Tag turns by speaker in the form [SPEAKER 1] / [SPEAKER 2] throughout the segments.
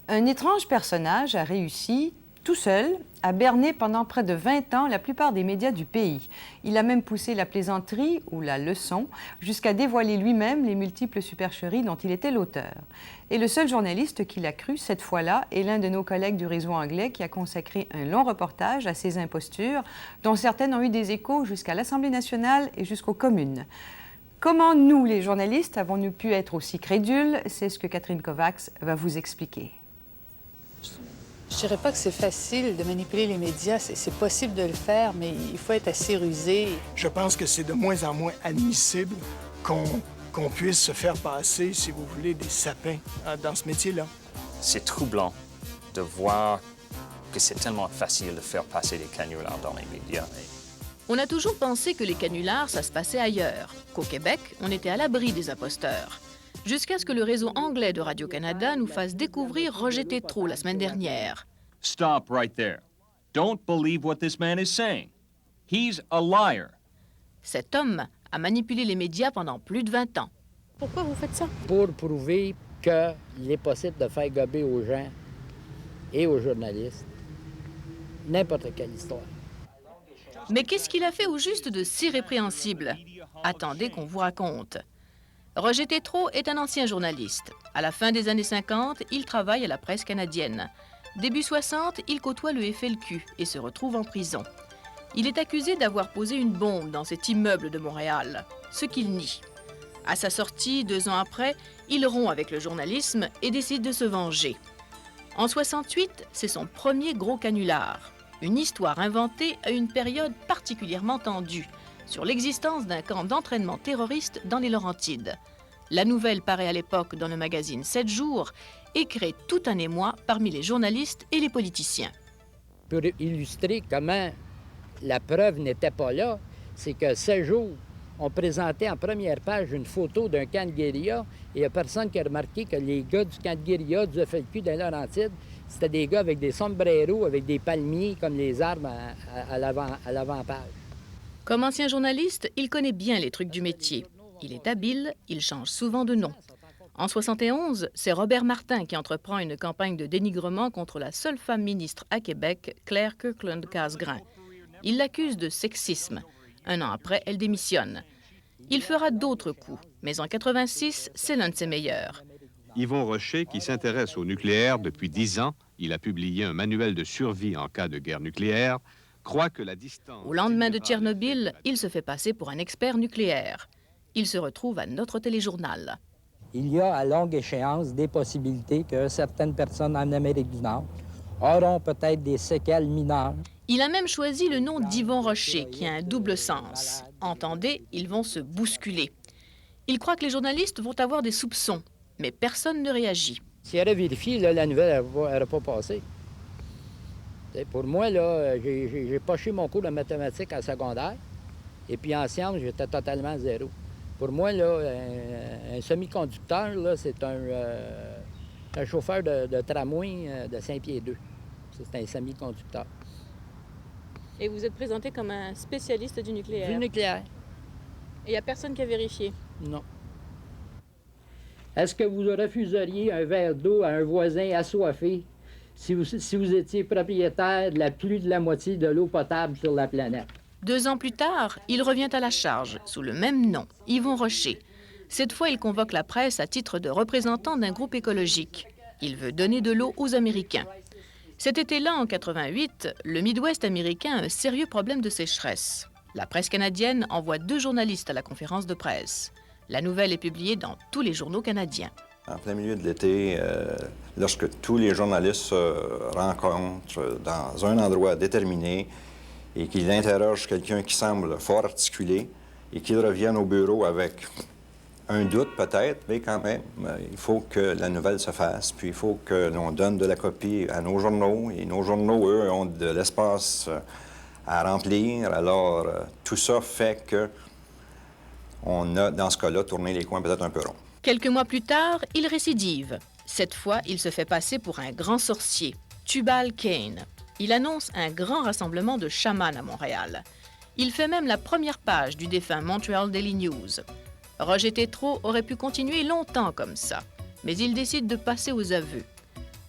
[SPEAKER 1] Un étrange personnage a réussi, tout seul, à berner pendant près de 20 ans la plupart des médias du pays. Il a même poussé la plaisanterie ou la leçon jusqu'à dévoiler lui-même les multiples supercheries dont il était l'auteur. Et le seul journaliste qui l'a cru, cette fois-là, est l'un de nos collègues du réseau anglais qui a consacré un long reportage à ces impostures, dont certaines ont eu des échos jusqu'à l'Assemblée nationale et jusqu'aux communes. Comment nous, les journalistes, avons-nous pu être aussi crédules? C'est ce que Catherine Kovacs va vous expliquer.
[SPEAKER 2] Je dirais pas que c'est facile de manipuler les médias. C'est possible de le faire, mais il faut être assez rusé.
[SPEAKER 3] Je pense que c'est de moins en moins admissible qu'on puisse se faire passer, si vous voulez, des sapins dans ce métier-là.
[SPEAKER 4] C'est troublant de voir que c'est tellement facile de faire passer des canulars dans les médias.
[SPEAKER 5] On a toujours pensé que les canulars, ça se passait ailleurs, qu'au Québec, on était à l'abri des imposteurs. Jusqu'à ce que le réseau anglais de Radio-Canada nous fasse découvrir Roger Tétrault la semaine dernière.
[SPEAKER 6] Stop right there. Don't believe what this man is saying. He's a liar.
[SPEAKER 5] Cet homme a manipulé les médias pendant plus de 20 ans.
[SPEAKER 2] Pourquoi vous faites ça?
[SPEAKER 7] Pour prouver qu'il est possible de faire gober aux gens et aux journalistes n'importe quelle histoire.
[SPEAKER 5] Mais qu'est-ce qu'il a fait au juste de si répréhensible? Attendez qu'on vous raconte. Roger Tétrault est un ancien journaliste. À la fin des années 50, il travaille à la presse canadienne. Début 60, il côtoie le FLQ et se retrouve en prison. Il est accusé d'avoir posé une bombe dans cet immeuble de Montréal, ce qu'il nie. À sa sortie, 2 ans après, il rompt avec le journalisme et décide de se venger. En 68, c'est son premier gros canular. Une histoire inventée à une période particulièrement tendue, sur l'existence d'un camp d'entraînement terroriste dans les Laurentides. La nouvelle paraît à l'époque dans le magazine 7 jours et crée tout un émoi parmi les journalistes et les politiciens.
[SPEAKER 7] Pour illustrer comment la preuve n'était pas là, c'est que 7 jours, on présentait en première page une photo d'un camp de guérilla et il n'y a personne qui a remarqué que les gars du camp de guérilla du FLQ dans les Laurentides, c'était des gars avec des sombreros, avec des palmiers comme les arbres à l'avant-page.
[SPEAKER 5] Comme ancien journaliste, il connaît bien les trucs du métier. Il est habile, il change souvent de nom. En 71, c'est Robert Martin qui entreprend une campagne de dénigrement contre la seule femme ministre à Québec, Claire Kirkland-Casgrain. Il l'accuse de sexisme. 1 an après, elle démissionne. Il fera d'autres coups, mais en 86, c'est l'un de ses meilleurs.
[SPEAKER 8] Yvon Rocher, qui s'intéresse au nucléaire depuis 10 ans, il a publié un manuel de survie en cas de guerre nucléaire, croit que la distance...
[SPEAKER 5] Au lendemain de Tchernobyl, il se fait passer pour un expert nucléaire. Il se retrouve à notre téléjournal.
[SPEAKER 7] Il y a à longue échéance des possibilités que certaines personnes en Amérique du Nord auront peut-être des séquelles mineures.
[SPEAKER 5] Il a même choisi le nom d'Yvon Rocher, qui a un double sens. Entendez, ils vont se bousculer. Il croit que les journalistes vont avoir des soupçons, mais personne ne réagit.
[SPEAKER 7] S'il aurait vérifié, là, la nouvelle n'aurait pas passé. Pour moi, là, j'ai poché mon cours de mathématiques en secondaire, et puis en sciences, j'étais totalement zéro. Pour moi, là, un semi-conducteur, là, c'est un chauffeur de tramway de Saint-Pierre-2. C'est un semi-conducteur.
[SPEAKER 9] Et vous êtes présenté comme un spécialiste du nucléaire?
[SPEAKER 7] Du nucléaire.
[SPEAKER 9] Et il n'y a personne qui a vérifié?
[SPEAKER 7] Non. Est-ce que vous refuseriez un verre d'eau à un voisin assoiffé si vous étiez propriétaire de la plus de la moitié de l'eau potable sur la planète?
[SPEAKER 5] 2 ans plus tard, il revient à la charge, sous le même nom, Yvon Rocher. Cette fois, il convoque la presse à titre de représentant d'un groupe écologique. Il veut donner de l'eau aux Américains. Cet été-là, en 88, le Midwest américain a un sérieux problème de sécheresse. La presse canadienne envoie 2 journalistes à la conférence de presse. La nouvelle est publiée dans tous les journaux canadiens.
[SPEAKER 10] En plein milieu de l'été, lorsque tous les journalistes se rencontrent dans un endroit déterminé et qu'ils interrogent quelqu'un qui semble fort articulé et qu'ils reviennent au bureau avec un doute peut-être, mais quand même, il faut que la nouvelle se fasse, puis il faut que l'on donne de la copie à nos journaux, et nos journaux, eux, ont de l'espace à remplir. Alors, tout ça fait que on a, dans ce cas-là, tourné les coins peut-être un peu ronds.
[SPEAKER 5] Quelques mois plus tard, il récidive. Cette fois, il se fait passer pour un grand sorcier, Tubal Cain. Il annonce un grand rassemblement de chamans à Montréal. Il fait même la première page du défunt Montreal Daily News. Roger Tétrault aurait pu continuer longtemps comme ça, mais il décide de passer aux aveux.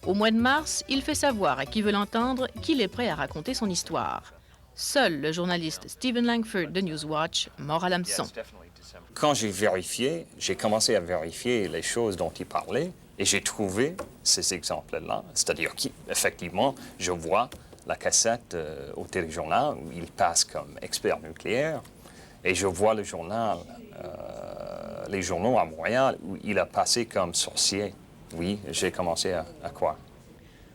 [SPEAKER 5] Au mois de mars, il fait savoir à qui veut l'entendre qu'il est prêt à raconter son histoire. Seul le journaliste Stephen Langford de Newswatch mord à l'hameçon.
[SPEAKER 4] Quand j'ai commencé à vérifier les choses dont il parlait et j'ai trouvé ces exemples-là. C'est-à-dire qu'effectivement, je vois la cassette au téléjournal où il passe comme expert nucléaire et je vois le journal, les journaux à Montréal où il a passé comme sorcier. Oui, j'ai commencé à croire.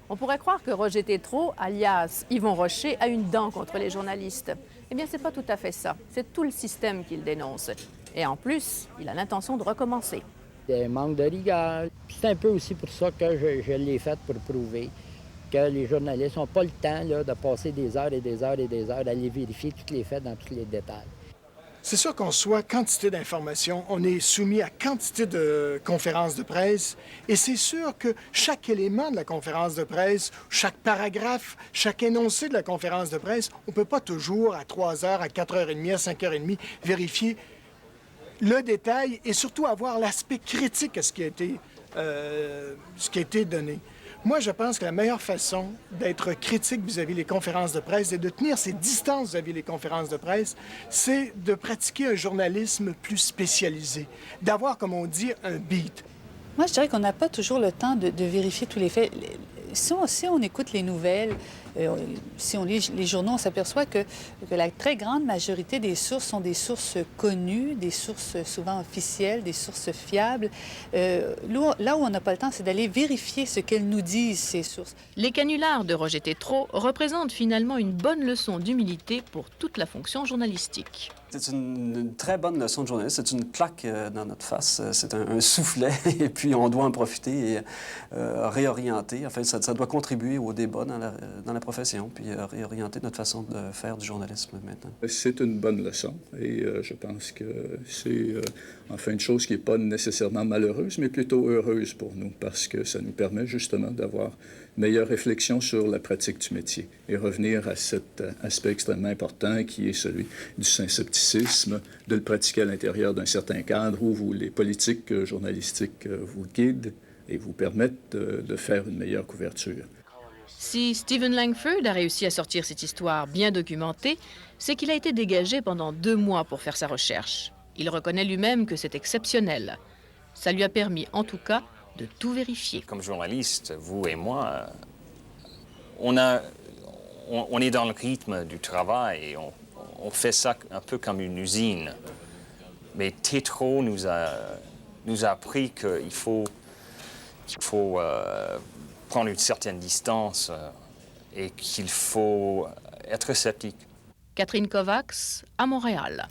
[SPEAKER 9] On pourrait croire que Roger Tétrault, alias Yvon Rocher, a une dent contre les journalistes. Eh bien, c'est pas tout à fait ça. C'est tout le système qu'il dénonce. Et en plus, il a l'intention de recommencer.
[SPEAKER 7] Il manque de rigueur. C'est un peu aussi pour ça que je l'ai fait pour prouver que les journalistes n'ont pas le temps là, de passer des heures et des heures et des heures à aller vérifier tous les faits dans tous les détails.
[SPEAKER 3] C'est sûr qu'on reçoit quantité d'informations, on est soumis à quantité de conférences de presse, et c'est sûr que chaque élément de la conférence de presse, chaque paragraphe, chaque énoncé de la conférence de presse, on ne peut pas toujours à 3 heures, à 4h30, à 5h30 vérifier le détail et surtout avoir l'aspect critique à ce qui a été donné. Moi, je pense que la meilleure façon d'être critique vis-à-vis des conférences de presse et de tenir ses distances vis-à-vis des conférences de presse, c'est de pratiquer un journalisme plus spécialisé, d'avoir, comme on dit, un beat.
[SPEAKER 2] Moi, je dirais qu'on n'a pas toujours le temps de vérifier tous les faits. Si on écoute les nouvelles, si on lit les journaux, on s'aperçoit que la très grande majorité des sources sont des sources connues, des sources souvent officielles, des sources fiables. Là où on n'a pas le temps, c'est d'aller vérifier ce qu'elles nous disent, ces sources.
[SPEAKER 5] Les canulars de Roger Tétrault représentent finalement une bonne leçon d'humilité pour toute la fonction journalistique.
[SPEAKER 11] C'est une très bonne leçon de journaliste. C'est une claque dans notre face. C'est un soufflet et puis on doit en profiter et réorienter. Enfin, ça doit contribuer au débat dans la profession puis réorienter notre façon de faire du journalisme maintenant.
[SPEAKER 12] C'est une bonne leçon et je pense que c'est enfin une chose qui n'est pas nécessairement malheureuse, mais plutôt heureuse pour nous parce que ça nous permet justement d'avoir une meilleure réflexion sur la pratique du métier et revenir à cet aspect extrêmement important qui est celui du scepticisme, de le pratiquer à l'intérieur d'un certain cadre où les politiques journalistiques vous guident et vous permettent de faire une meilleure couverture.
[SPEAKER 5] Si Stephen Langford a réussi à sortir cette histoire bien documentée, c'est qu'il a été dégagé pendant 2 mois pour faire sa recherche. Il reconnaît lui-même que c'est exceptionnel. Ça lui a permis, en tout cas, de tout vérifier.
[SPEAKER 4] Comme journaliste, vous et moi, on est dans le rythme du travail et on fait ça un peu comme une usine. Mais Tétrault nous a appris qu'il faut prendre une certaine distance et qu'il faut être sceptique.
[SPEAKER 5] Catherine Kovacs, à Montréal.